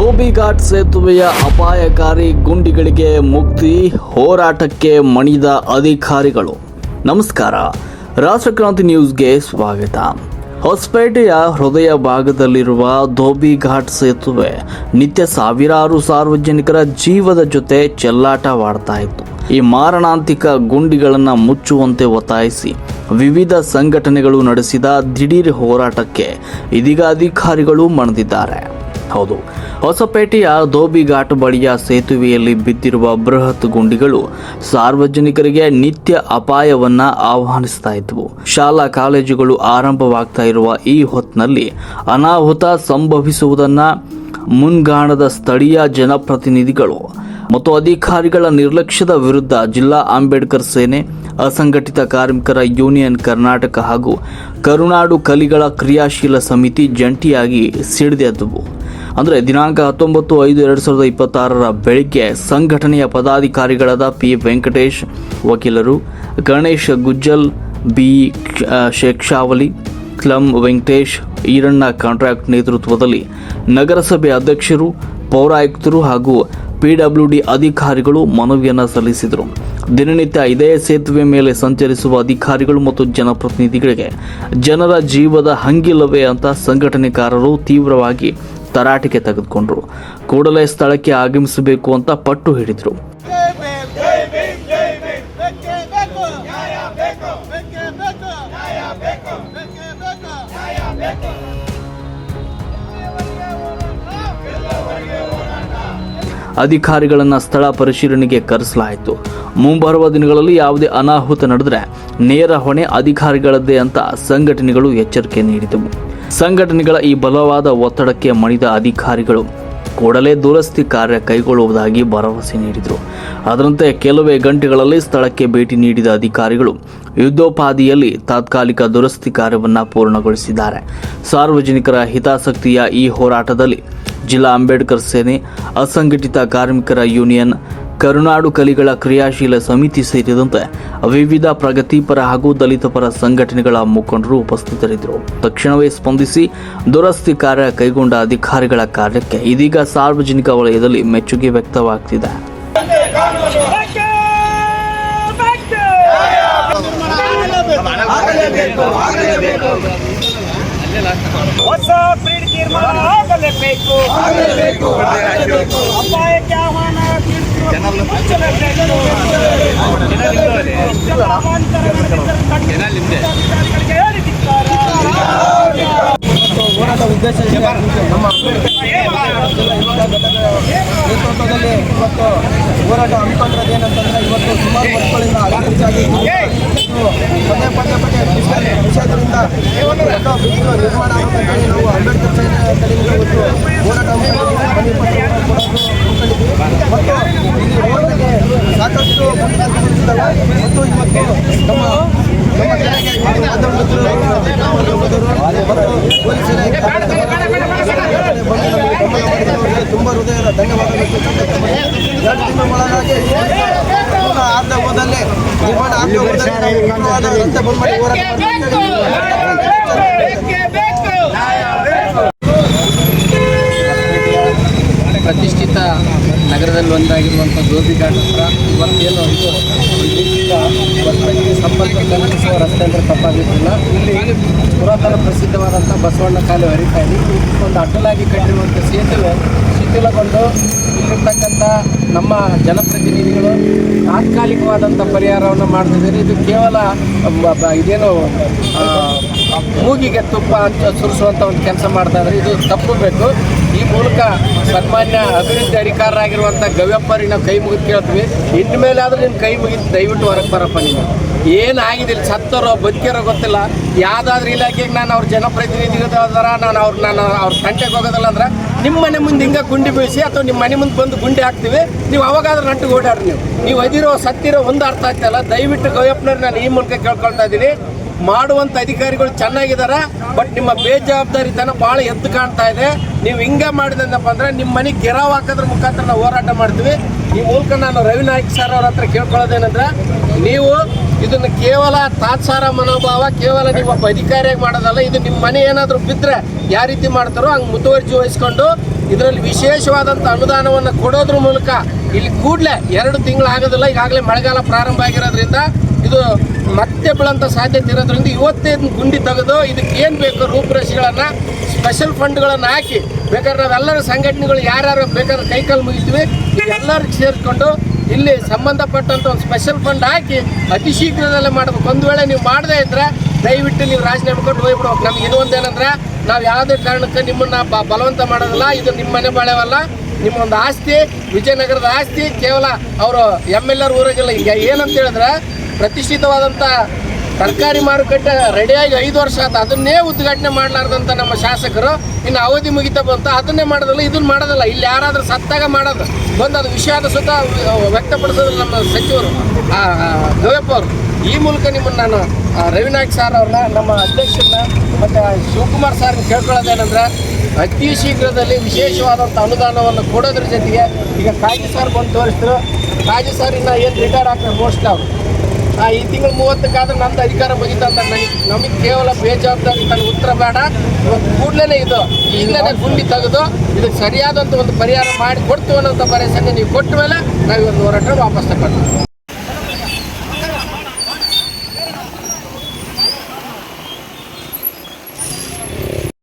ಧೋಬಿ ಘಾಟ್ ಸೇತುವೆಯ ಅಪಾಯಕಾರಿ ಗುಂಡಿಗಳಿಗೆ ಮುಕ್ತಿ, ಹೋರಾಟಕ್ಕೆ ಮಣಿದ ಅಧಿಕಾರಿಗಳು. ನಮಸ್ಕಾರ, ರಾಷ್ಟ್ರಕ್ರಾಂತಿ ನ್ಯೂಸ್ಗೆ ಸ್ವಾಗತ. ಹೊಸಪೇಟೆಯ ಹೃದಯ ಭಾಗದಲ್ಲಿರುವ ಧೋಬಿ ಘಾಟ್ ಸೇತುವೆ ನಿತ್ಯ ಸಾವಿರಾರು ಸಾರ್ವಜನಿಕರ ಜೀವದ ಜೊತೆ ಚೆಲ್ಲಾಟವಾಡ್ತಾ ಇತ್ತು. ಈ ಮಾರಣಾಂತಿಕ ಗುಂಡಿಗಳನ್ನು ಮುಚ್ಚುವಂತೆ ಒತ್ತಾಯಿಸಿ ವಿವಿಧ ಸಂಘಟನೆಗಳು ನಡೆಸಿದ ದಿಢೀರ್ ಹೋರಾಟಕ್ಕೆ ಇದೀಗ ಅಧಿಕಾರಿಗಳು ಮಣಿದಿದ್ದಾರೆ. ಹೌದು, ಹೊಸಪೇಟೆಯ ಧೋಬಿ ಘಾಟ್ ಬಳಿಯ ಸೇತುವೆಯಲ್ಲಿ ಬಿದ್ದಿರುವ ಬೃಹತ್ ಗುಂಡಿಗಳು ಸಾರ್ವಜನಿಕರಿಗೆ ನಿತ್ಯ ಅಪಾಯವನ್ನ ಆಹ್ವಾನಿಸ್ತಾ ಇದ್ವು. ಶಾಲಾ ಕಾಲೇಜುಗಳು ಆರಂಭವಾಗ್ತಾ ಇರುವ ಈ ಹೊತ್ತಿನಲ್ಲಿ ಅನಾಹುತ ಸಂಭವಿಸುವುದನ್ನ ಮುಂಗಾಣದ ಸ್ಥಳೀಯ ಜನಪ್ರತಿನಿಧಿಗಳು ಮತ್ತು ಅಧಿಕಾರಿಗಳ ನಿರ್ಲಕ್ಷ್ಯದ ವಿರುದ್ಧ ಜಿಲ್ಲಾ ಅಂಬೇಡ್ಕರ್ ಸೇನೆ, ಅಸಂಘಟಿತ ಕಾರ್ಮಿಕರ ಯೂನಿಯನ್ ಕರ್ನಾಟಕ ಹಾಗೂ ಕರುನಾಡು ಕಲಿಗಳ ಕ್ರಿಯಾಶೀಲ ಸಮಿತಿ ಜಂಟಿಯಾಗಿ ಸಿಡಿದೆದ್ದವು. ಅಂದರೆ ದಿನಾಂಕ 19/5/2026 ಬೆಳಿಗ್ಗೆ ಸಂಘಟನೆಯ ಪದಾಧಿಕಾರಿಗಳಾದ ಪಿ ವೆಂಕಟೇಶ್, ವಕೀಲರು ಗಣೇಶ್ ಗುಜ್ಜಲ್, ಬಿ ಶೇಕ್ಷಾವಲಿ, ಕ್ಲಂ ವೆಂಕಟೇಶ್, ಈರಣ್ಣ ಕಾಂಟ್ರಾಕ್ಟ್ ನೇತೃತ್ವದಲ್ಲಿ ನಗರಸಭೆ ಅಧ್ಯಕ್ಷರು, ಪೌರಾಯುಕ್ತರು ಹಾಗೂ PWD ಅಧಿಕಾರಿಗಳು ಮನವಿಯನ್ನು ಸಲ್ಲಿಸಿದರು. ದಿನನಿತ್ಯ ಇದೇ ಸೇತುವೆ ಮೇಲೆ ಸಂಚರಿಸುವ ಅಧಿಕಾರಿಗಳು ಮತ್ತು ಜನಪ್ರತಿನಿಧಿಗಳಿಗೆ ಜನರ ಜೀವದ ಹಂಗಿಲ್ಲವೇ ಅಂತ ಸಂಘಟನೆಕಾರರು ತೀವ್ರವಾಗಿ ತರಾಟೆಗೆ ತೆಗೆದುಕೊಂಡರು. ಕೂಡಲೇ ಸ್ಥಳಕ್ಕೆ ಆಗಮಿಸಬೇಕು ಅಂತ ಪಟ್ಟು ಹಿಡಿದರು. ಅಧಿಕಾರಿಗಳನ್ನ ಸ್ಥಳ ಪರಿಶೀಲನೆಗೆ ಕರೆಸಲಾಯಿತು. ಮುಂಬರುವ ದಿನಗಳಲ್ಲಿ ಯಾವುದೇ ಅನಾಹುತ ನಡೆದರೆ ನೇರ ಹೊಣೆ ಅಧಿಕಾರಿಗಳದ್ದೇ ಅಂತ ಸಂಘಟನೆಗಳು ಎಚ್ಚರಿಕೆ ನೀಡಿದವು. ಸಂಘಟನೆಗಳ ಈ ಬಲವಾದ ಒತ್ತಡಕ್ಕೆ ಮಣಿದ ಅಧಿಕಾರಿಗಳು ಕೂಡಲೇ ದುರಸ್ತಿ ಕಾರ್ಯ ಕೈಗೊಳ್ಳುವುದಾಗಿ ಭರವಸೆ ನೀಡಿದರು. ಅದರಂತೆ ಕೆಲವೇ ಗಂಟೆಗಳಲ್ಲಿ ಸ್ಥಳಕ್ಕೆ ಭೇಟಿ ನೀಡಿದ ಅಧಿಕಾರಿಗಳು ಯುದ್ಧೋಪಾದಿಯಲ್ಲಿ ತಾತ್ಕಾಲಿಕ ದುರಸ್ತಿ ಕಾರ್ಯವನ್ನು ಪೂರ್ಣಗೊಳಿಸಿದ್ದಾರೆ. ಸಾರ್ವಜನಿಕರ ಹಿತಾಸಕ್ತಿಯ ಈ ಹೋರಾಟದಲ್ಲಿ ಜಿಲ್ಲಾ ಅಂಬೇಡ್ಕರ್ ಸೇನೆ, ಅಸಂಘಟಿತ ಕಾರ್ಮಿಕರ ಯೂನಿಯನ್, ಕರುನಾಡು ಕಲಿಗಳ ಕ್ರಿಯಾಶೀಲ ಸಮಿತಿ ಸೇರಿದಂತೆ ವಿವಿಧ ಪ್ರಗತಿಪರ ಹಾಗೂ ದಲಿತ ಪರ ಸಂಘಟನೆಗಳ ಮುಖಂಡರು ಉಪಸ್ಥಿತರಿದ್ದರು. ತಕ್ಷಣವೇ ಸ್ಪಂದಿಸಿ ದುರಸ್ತಿ ಕಾರ್ಯ ಕೈಗೊಂಡ ಅಧಿಕಾರಿಗಳ ಕಾರ್ಯಕ್ಕೆ ಇದೀಗ ಸಾರ್ವಜನಿಕ ವಲಯದಲ್ಲಿ ಮೆಚ್ಚುಗೆ ವ್ಯಕ್ತವಾಗ್ತಿದೆ. ಹೊಸ ಬ್ರಿಡ್ ತೀರ್ಮಾನ ಆಗಲೇಬೇಕು. ಅಪಾಯಕ್ಕೆ ಆಹ್ವಾನ ಹೋರಾಟ ಉದ್ದೇಶ ನಮ್ಮ ನೇತೃತ್ವದಲ್ಲಿ ಇವತ್ತು ಹೋರಾಟ ಹಮ್ಮಿಕೊಂಡಿರೋದೇನಂತಂದ್ರೆ, ಇವತ್ತು ಸುಮಾರು ವರ್ಷಗಳಿಂದ ಅಭಿವೃದ್ಧಿಯಾಗಿ ಪದೇ ವಿಷಯದಿಂದ ನಿರ್ಮಾಣ ಆಗುತ್ತಂತೇಳಿ ನಾವು ಅಂಬೇಡ್ಕರ್ ಕಡೆಯಿಂದ ಇವತ್ತು ಹೋರಾಟ ಹಮ್ಮಿಕೊಂಡಿದ್ದೀವಿ. ಮತ್ತು ಈ ಹೋರಾಟಕ್ಕೆ ಸಾಕಷ್ಟು ಮತ್ತು ಇವತ್ತು ನಮ್ಮ ಪೊಲೀಸ್ ಇಲಾಖೆ ತುಂಬ ಹೃದಯದ ಧನ್ಯವಾದಗಳು. 2 ತಿಂಗಳ ಒಳಗಾಗಿ ಆದ ಹೋದಲ್ಲೇ ನಿರ್ಮಾಣ ಆಗದೆ ಹೋದಲ್ಲಿ ರಸ್ತೆ ಬಂದ್ ಮಾಡಿ ಹೋರಾಟ ಪ್ರತಿಷ್ಠಿತ ನಗರದಲ್ಲಿ ಒಂದಾಗಿರುವಂಥ ಧೋಬಿ ಘಾಟ್ ಹತ್ರ ಇವತ್ತೇನು ಇದು ಹೊಸಪೇಟೆಗೆ ಸಂಪರ್ಕ ಕಲ್ಪಿಸುವ ರಸ್ತೆ ಅಂದರೆ ತಪ್ಪಾಗಿರಲಿಲ್ಲ. ಇಲ್ಲಿ ಪುರಾತನ ಪ್ರಸಿದ್ಧವಾದಂಥ ಬಸವಣ್ಣ ಕಾಲುವೆ ಹರಿತಾ ಇದೆ. ಒಂದು ಅಡ್ಡಲಾಗಿ ಕಟ್ಟಿರುವಂಥ ಸೇತುವೆ ಶಿಥಿಲಗೊಂಡು ಇಲ್ಲಿರ್ತಕ್ಕಂಥ ನಮ್ಮ ಜನಪ್ರತಿನಿಧಿಗಳು ತಾತ್ಕಾಲಿಕವಾದಂಥ ಪರಿಹಾರವನ್ನು ಮಾಡ್ತಿದ್ದಾರೆ. ಇದು ಕೇವಲ ಇದೇನು ಮೂಗಿಗೆ ತುಪ್ಪ ಅಂತ ಸುರಿಸುವಂಥ ಒಂದು ಕೆಲಸ ಮಾಡ್ತಾ ಇದ್ದಾರೆ. ಇದು ತಪ್ಪಬೇಕು. ಈ ಮೂಲಕ ಸನ್ಮಾನ್ಯ ಅಭಿವೃದ್ಧಿ ಅಧಿಕಾರರಾಗಿರುವಂಥ ಗವ್ಯಪ್ಪರಿಗೆ ನಾವು ಕೈ ಮುಗಿದು ಕೇಳ್ತೀವಿ, ಇನ್ನು ಮೇಲೆ ಆದರೂ ನಿಮ್ಮ ಕೈ ಮುಗಿದು ದಯವಿಟ್ಟು ಹೊರಗೆ ಬರಪ್ಪ. ನೀವು ಏನಾಗಿದೆ, ಸತ್ತರೋ ಬದುಕಿರೋ ಗೊತ್ತಿಲ್ಲ. ಯಾವುದಾದ್ರೂ ಇಲಾಖೆಗೆ ನಾನು ಅವ್ರ ಜನಪ್ರತಿನಿಧಿಗಳಾದ್ರೆ ನಾನು ಅವ್ರ ತಂಟೆಗೆ ಹೋಗೋದಲ್ಲ ಅಂದ್ರೆ ನಿಮ್ಮ ಮನೆ ಮುಂದೆ ಹಿಂಗೆ ಗುಂಡಿ ಬೀಳಿಸಿ ಅಥವಾ ನಿಮ್ಮ ಮನೆ ಮುಂದೆ ಬಂದು ಗುಂಡಿ ಹಾಕ್ತೀವಿ, ನೀವು ಅವಾಗಾದ್ರೂ ನಂಟಿಗೆ ಓಡಾಡ್ರಿ. ನೀವು ಅದಿರೋ ಸತ್ತಿರೋ ಒಂದು ಅರ್ಥ ಆಗ್ತಾಯಿಲ್ಲ. ದಯವಿಟ್ಟು ಗವ್ಯಪ್ಪನವ್ರು ನಾನು ಈ ಮೂಲಕ ಕೇಳ್ಕೊಳ್ತಾ ಇದ್ದೀನಿ, ಮಾಡುವಂಥ ಅಧಿಕಾರಿಗಳು ಚೆನ್ನಾಗಿದ್ದಾರೆ, ಬಟ್ ನಿಮ್ಮ ಬೇಜವಾಬ್ದಾರಿತನ ಭಾಳ ಎದ್ದು ಕಾಣ್ತಾ ಇದೆ. ನೀವು ಹಿಂಗೆ ಮಾಡಿದಂದಪ್ಪ ಅಂದರೆ ನಿಮ್ಮ ಮನೆಗೆ ಗೆರಾವ್ ಹಾಕೋದ್ರ ಮುಖಾಂತರ ನಾವು ಹೋರಾಟ ಮಾಡ್ತೀವಿ. ಈ ಮೂಲಕ ನಾನು ರವಿನಾಯ್ಕ ಸರ್ ಅವ್ರ ಹತ್ರ ಕೇಳ್ಕೊಳ್ಳೋದೇನೆಂದ್ರೆ, ನೀವು ಇದನ್ನು ಕೇವಲ ತಾತ್ಸಾರ ಮನೋಭಾವ, ಕೇವಲ ನೀವು ಒಬ್ಬ ಅಧಿಕಾರಿಯಾಗಿ ಮಾಡೋದಲ್ಲ. ಇದು ನಿಮ್ಮ ಮನೆ ಏನಾದರೂ ಬಿದ್ದರೆ ಯಾವ ರೀತಿ ಮಾಡ್ತಾರೋ ಹಂಗೆ ಮುತುವರ್ಜಿ ವಹಿಸ್ಕೊಂಡು ಇದರಲ್ಲಿ ವಿಶೇಷವಾದಂಥ ಅನುದಾನವನ್ನು ಕೊಡೋದ್ರ ಮೂಲಕ ಇಲ್ಲಿ ಕೂಡಲೇ 2 ತಿಂಗಳು ಆಗೋದಿಲ್ಲ, ಈಗಾಗಲೇ ಮಳೆಗಾಲ ಪ್ರಾರಂಭ ಆಗಿರೋದ್ರಿಂದ ಇದು ಮತ್ತೆ ಬೀಳೋಂಥ ಸಾಧ್ಯತೆ ಇರೋದ್ರಿಂದ ಇವತ್ತೇ ಗುಂಡಿ ತೆಗೆದು ಇದಕ್ಕೆ ಏನು ಬೇಕು ರೂಪುರೇಷೆಗಳನ್ನು ಸ್ಪೆಷಲ್ ಫಂಡ್ಗಳನ್ನು ಹಾಕಿ ಬೇಕಾದ್ರೆ ನಾವೆಲ್ಲರೂ ಸಂಘಟನೆಗಳು ಯಾರ್ಯಾರು ಬೇಕಾದ್ರೆ ಕೈಕಾಲು ಮುಗಿತೀವಿ ಎಲ್ಲರಿಗೂ ಸೇರಿಸ್ಕೊಂಡು ಇಲ್ಲಿ ಸಂಬಂಧಪಟ್ಟಂಥ ಒಂದು ಸ್ಪೆಷಲ್ ಫಂಡ್ ಹಾಕಿ ಅತಿ ಶೀಘ್ರದಲ್ಲೇ ಮಾಡಬೇಕು. ಒಂದು ವೇಳೆ ನೀವು ಮಾಡದೇ ಇದ್ದರೆ ದಯವಿಟ್ಟು ನೀವು ರಾಜೀನಾಮೆ ಕೊಟ್ಟು ಹೋಗ್ಬಿಡ್ಬೇಕು. ನಮ್ಗೆ ಇನ್ನೊಂದು ಏನಂದ್ರೆ ನಾವು ಯಾವುದೇ ಕಾರಣಕ್ಕೆ ನಿಮ್ಮನ್ನು ಬಲವಂತ ಮಾಡೋದಿಲ್ಲ. ಇದು ನಿಮ್ಮ ಮನೆ ಬಾಳೆವಲ್ಲ, ನಿಮ್ಮ ಒಂದು ಆಸ್ತಿ, ವಿಜಯನಗರದ ಆಸ್ತಿ. ಕೇವಲ ಅವರು MLR ಊರಾಗಿಲ್ಲ. ಈಗ ಏನಂತ ಹೇಳಿದ್ರೆ ಪ್ರತಿಷ್ಠಿತವಾದಂಥ ತರಕಾರಿ ಮಾರುಕಟ್ಟೆ ರೆಡಿಯಾಗಿ 5 ವರ್ಷ ಆಯ್ತು, ಅದನ್ನೇ ಉದ್ಘಾಟನೆ ಮಾಡಲಾರ್ದಂಥ ನಮ್ಮ ಶಾಸಕರು ಇನ್ನು ಅವಧಿ ಮುಗಿತಾ ಬಂತು, ಅದನ್ನೇ ಮಾಡೋದಿಲ್ಲ, ಇದನ್ನು ಮಾಡೋದಿಲ್ಲ. ಇಲ್ಲಿ ಯಾರಾದರೂ ಸತ್ತಾಗ ಮಾಡೋದು ಬಂದು ಅದು ವಿಷಾದ ಸುತ ವ್ಯಕ್ತಪಡಿಸೋದಿಲ್ಲ ನಮ್ಮ ಸಚಿವರು ಗವ್ಯಪ್ಪ ಅವರು. ಈ ಮೂಲಕ ನಿಮ್ಮನ್ನು ನಾನು ರವಿನಾಯಕ್ ಸರ್ ಅವ್ರನ್ನ, ನಮ್ಮ ಅಧ್ಯಕ್ಷರನ್ನ ಮತ್ತು ಶಿವಕುಮಾರ್ ಸರ್ನ ಕೇಳ್ಕೊಳ್ಳೋದೇನೆಂದ್ರೆ ಅತಿ ಶೀಘ್ರದಲ್ಲಿ ವಿಶೇಷವಾದಂಥ ಅನುದಾನವನ್ನು ಕೊಡೋದ್ರ ಜೊತೆಗೆ ಈಗ ಕಾಜಿ ಸರ್ ಬಂದು ತೋರಿಸಿದ್ರು. ಕಾಜಿ ಸರ್ ಇನ್ನು ಏನು ರಿಟೈರ್ ಆಗ್ತಾರೆ ಮೋಸ್ಟ್ ಅವರು ಈ ತಿಂಗಳು 30ಕ್ಕಾದ್ರೆ ನಂದು ಅಧಿಕಾರ ಮುಗಿತಾ ಅಂತ ನಮಗೆ ಕೇವಲ ಬೇಜವಾಬ್ದಾರಿ ತನ್ನ ಉತ್ತರ ಬೇಡ. ಇವತ್ತು ಕೂಡಲೇ ಇದು ಈಗಲೇ ಗುಂಡಿ ತೆಗೆದು ಇದಕ್ಕೆ ಸರಿಯಾದಂಥ ಒಂದು ಪರಿಹಾರ ಮಾಡಿ ಕೊಡ್ತೀವಿ ಅನ್ನೋಂಥ ಭರವಸೆಯನ್ನು ನೀವು ಕೊಟ್ಟ ಮೇಲೆ ನಾವು ಇವತ್ತು ಹೋರಾಟ ವಾಪಸ್ ತಗೊಳ್ತೀವಿ.